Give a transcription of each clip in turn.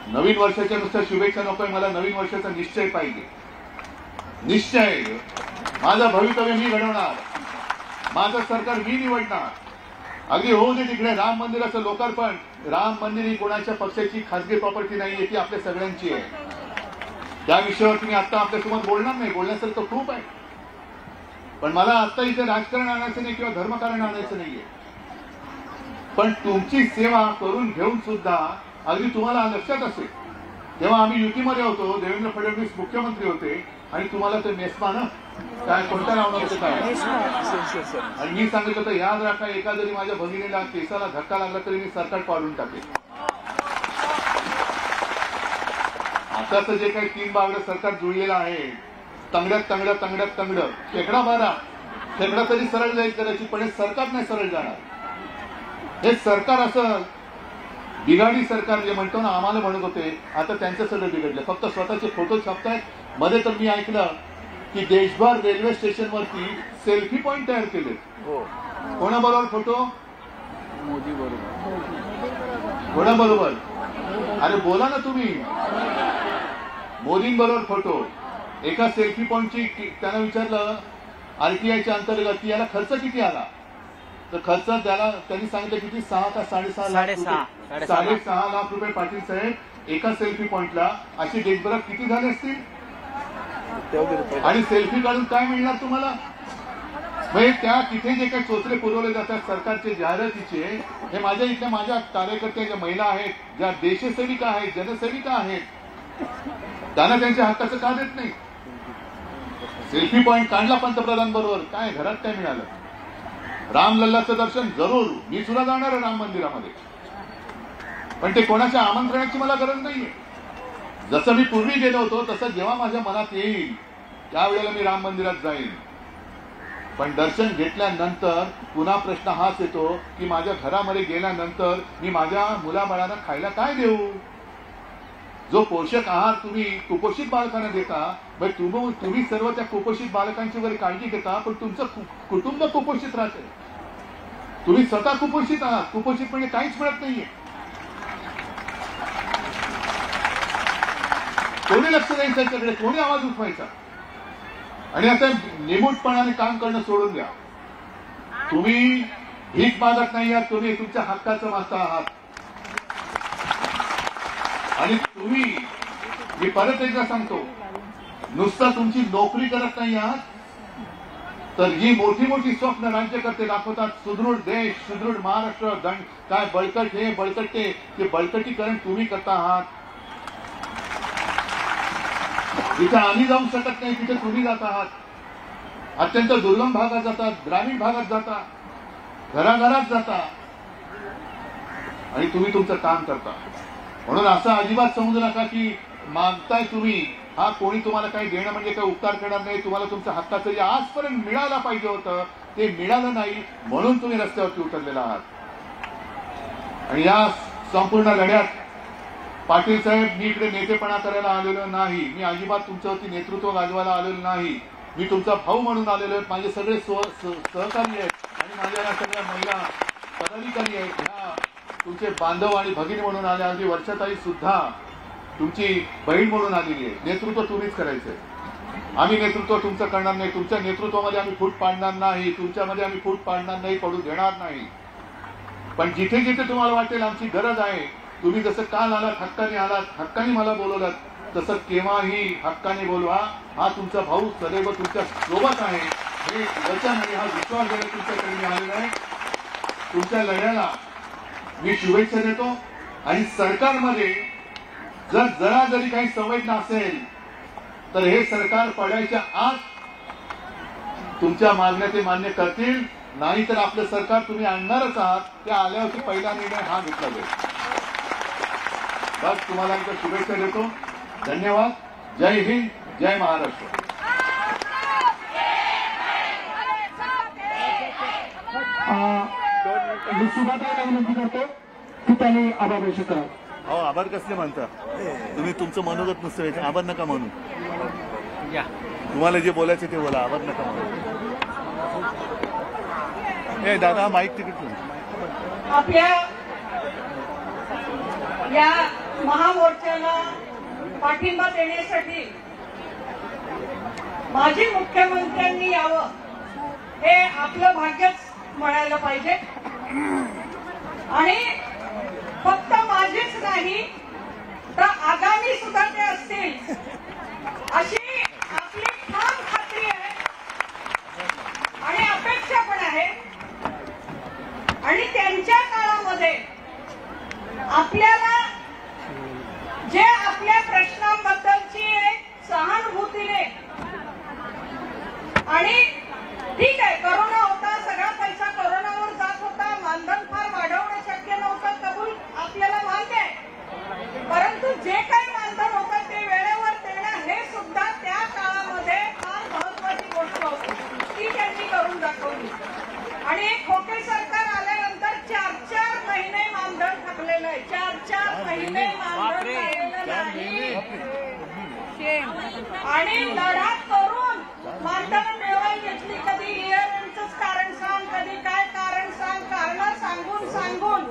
नवीन वर्षाच्या नुसत्या शुभेच्छा नकोय, मला नवीन वर्षाचा निश्चय पाहिजे. निश्चय, माझं भवितव्य मी घडवणार, माझं सरकार मी निवडणार. अगदी होऊ दे तिकडे राम मंदिराचं लोकार्पण. राम मंदिर ही कोणाच्या पक्षाची खासगी प्रॉपर्टी नाहीये, ती आपल्या सगळ्यांची आहे. त्या विषयावर मी आता आपल्यासमोर बोलणार नाही, बोलण्यासारखं खूप आहे. पण मला आता इथे राजकारण आणायचं नाही किंवा धर्मकारण आणायचं नाहीये. पण तुमची सेवा करून घेऊन सुद्धा अगदी तुम्हाला लक्षात असेल, तेव्हा आम्ही युतीमध्ये होतो, देवेंद्र फडणवीस मुख्यमंत्री होते आणि तुम्हाला ते मेस्मा ना काय कोणत्या नावानं होतं काय, आणि मी सांगितलं तर याद राखा, एका जरी माझ्या भगिनीला केसाला धक्का लागला तरी मी सरकार पाडून टाकेल. आताच जे काही 3 बागडं सरकार जुळलेलं आहे, तंगड्यात तंगड्यात तंगड्यात तंगड, शेकडा बारा शेकडा तरी सरळ जाईल करायची, पण हे सरकार नाही सरळ जाणार. हे सरकार असं बिघाडी सरकार जे म्हणतो ना, आम्हाला म्हणत होते, आता त्यांचं सगळं बिघडलं. फक्त स्वतःचे फोटो छापतायत. मध्ये तर मी ऐकलं की देशभर रेल्वे स्टेशनवरती सेल्फी पॉइंट तयार केले. कोणाबरोबर फोटो? मोदी बरोबर. कोणाबरोबर? अरे बोला ना तुम्ही. मोदींबरोबर फोटो. एका सेल्फी पॉइंटची त्यांना विचारलं आरटीआयच्या अंतर्गत याला खर्च किती आला, तर खर्च त्याला त्यांनी सांगितलं किती, 6 का 6.5 लाख रुपये. 6.5 लाख रुपये. पाटील साहेब एका सेल्फी पॉइंटला अशी देशभरात किती झाले असतील? आणि सेल्फी काढून काय मिळणार तुम्हाला? म्हणजे त्या तिथे जे काही चोचले पुरवले जातात सरकारचे जाहिरातीचे, हे माझ्या इथल्या माझ्या कार्यकर्त्या ज्या महिला आहेत, ज्या देशसेविका आहेत, जनसेविका आहेत, त्यांना त्यांच्या हक्काचं का देत नाही? सेल्फी पॉइंट काढला पंतप्रधान बरोबर, काय घरात काय मिळालं? रामलल्लाचं दर्शन जरूर, मी सुद्धा जाणार आहे राम मंदिरामध्ये, पण ते कोणाच्या आमंत्रणाची मला गरज नाहीये. जसं मी पूर्वी गेलो होतो तसं जेव्हा माझ्या मनात येईल त्यावेळेला मी राम मंदिरात जाईन. पण दर्शन घेतल्यानंतर पुन्हा प्रश्न हाच येतो की माझ्या घरामध्ये गेल्यानंतर मी माझ्या मुलाबाळांना खायला काय देऊ? जो पोषक आहार तुम्ही कुपोषित बालकांना देता, तुम्ही सर्व त्या कुपोषित बालकांची वगैरे काळजी घेता, पण तुमचं कुटुंब कुपोषित राहते. तुम्ही स्वतः कुपोषित आहात. कुपोषित म्हणजे काहीच मिळत नाहीये. कोणी लक्ष द्यायचं त्याच्याकडे? कोणी आवाज उठवायचा? आणि आता निमूटपणाने काम करणं सोडून द्या. तुम्ही भीक मागत नाही आहात, तुम्ही तुमच्या हक्काचं मागता आहात. आणि तुम्ही, मी परत एकदा सांगतो, नुसतं तुमची नोकरी करत नाही आहात, तर जी मोठी मोठी स्वप्न राज्यकर्ते दाखवतात, सुदृढ देश, सुदृढ महाराष्ट्र, काय बळकट हे बळकट ते बळकटीकरण तुम्ही करता आहात. जिथे आम्ही जाऊ शकत नाही तिथे तुम्ही जात आहात. अत्यंत दुर्गम भागात जातात, ग्रामीण भागात जाता, घराघरात जाता आणि तुम्ही तुमचं काम करता. म्हणून असं अजिबात समजू नका की मागताय तुम्ही, हा कोणी तुम्हाला काही देणं म्हणजे काही उपकार करणार नाही. तुम्हाला तुमच्या हक्काचं जे आजपर्यंत मिळायला पाहिजे होतं ते मिळालं नाही, म्हणून तुम्ही रस्त्यावरती उतरलेला आहात. आणि या संपूर्ण लढ्यात पाटील साहेब, मी इकडे नेतेपणा करायला आलेलो नाही. मी अजिबात तुमच्यावरती नेतृत्व गाजवायला आलेलो नाही. मी तुमचा भाऊ म्हणून आलेलो आहे. माझे सगळे सहकारी आहेत आणि माझ्या या सगळ्या महिला पदाधिकारी आहेत, ह्या तुमचे बांधव आणि भगिनी म्हणून आले. अगदी वर्षाताई सुद्धा तुमची बहीण म्हणून आलेली आहे. नेतृत्व तुम्हीच करायचंय. आम्ही नेतृत्व तुमचं करणार नाही. तुमच्या नेतृत्वामध्ये आम्ही फूट पाडणार नाही, तुमच्यामध्ये आम्ही फूट पाडणार नाही, पडू देणार नाही. पण जिथे जिथे तुम्हाला वाटेल आमची गरज आहे, तुम्ही जसं काल आलात, हक्काने मला बोलवलात, तसं केव्हाही हक्काने बोलवा. हा तुमचा भाऊ सदैव तुमच्या सोबत आहे, हे वचन आणि हा विश्वास घेऊन तुमच्याकडे मी आलेला आहे. तुमच्या लढ्याला मी शुभेच्छा देतो. आणि सरकारमध्ये जर जरा जरी काही संवेदना असेल तर हे सरकार पडायच्या आत तुमच्या मागण्या ते मान्य करतील, नाही तर आपलं सरकार तुम्ही आणणारच आहात. त्या आल्यावरती पहिला निर्णय हा घेतला जाईल. बस तुम्हाला एकदा शुभेच्छा देतो. धन्यवाद. जय हिंद, जय महाराष्ट्र. मी सुभाताईला विनंती करतो की त्यांनी आभार व्यक्त करा. हो, आभार कसले म्हणता तुम्ही? तुमचं मनोगत नुसतं आभार नका म्हणू. तुम्हाला जे बोलायचं ते बोला, आभार नका म्हणू. ए दादा, माईक तिकीट आपल्या या महामोर्चाला पाठिंबा देण्यासाठी माजी मुख्यमंत्र्यांनी यावं हे आपलं भाग्यच म्हणायला पाहिजे. आणि फक्त माझीच नाही तर आगामी सुद्धा ते असतील अशी आपली ठाम खात्री आहे आणि अपेक्षा पण आहे. आणि त्यांच्या काळामध्ये आपल्याला जे आपल्या प्रश्नांबद्दलची एक सहानुभूतीने आणि ठीक आहे करोना होता, सगळा पैसा करोनावर जात होता, मानधन फार वाढवणं शक्य नव्हतं, कबूल आपल्याला मान्य आहे. परंतु जे काही मानधन होतं ते वेळेवर देणं हे सुद्धा त्या काळामध्ये फार महत्वाची गोष्ट होती, ती त्यांनी करून दाखवली. आणि एक खोके सरकार आल्यानंतर 4-4 महिने मानधन थकलेलं आहे, 4-4 महिने मानधन झालेलं नाही. आणि लढा करून मानधन मिळवायला घेतली. कधी इयर एंडचंच कारण सांग, कधी काय कारण सांग, कारण सांगून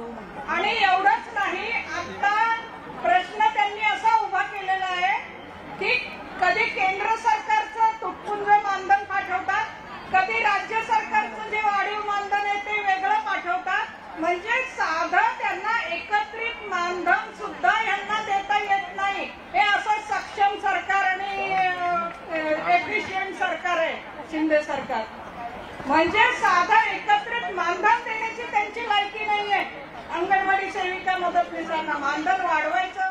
आणि एवढंच नाही, आता प्रश्न त्यांनी असा उभा केलेला आहे की कधी केंद्र सरकारचं तुटपुंज मानधन पाठवतात, कधी राज्य सरकारचं जे वाढीव मानधन आहे ते वेगळं पाठवतात. म्हणजे साधं त्यांना एकत्रित मानधन सुद्धा यांना देता येत नाही. हे असं सक्षम सरकार आणि एफिशियंट सरकार आहे शिंदे सरकार. म्हणजे साधं एकत्रित मानधन देण्याची त्यांची लायकी नाहीये. अंगणवाडी सेविका मदतनीसांना मानधन वाढवायचं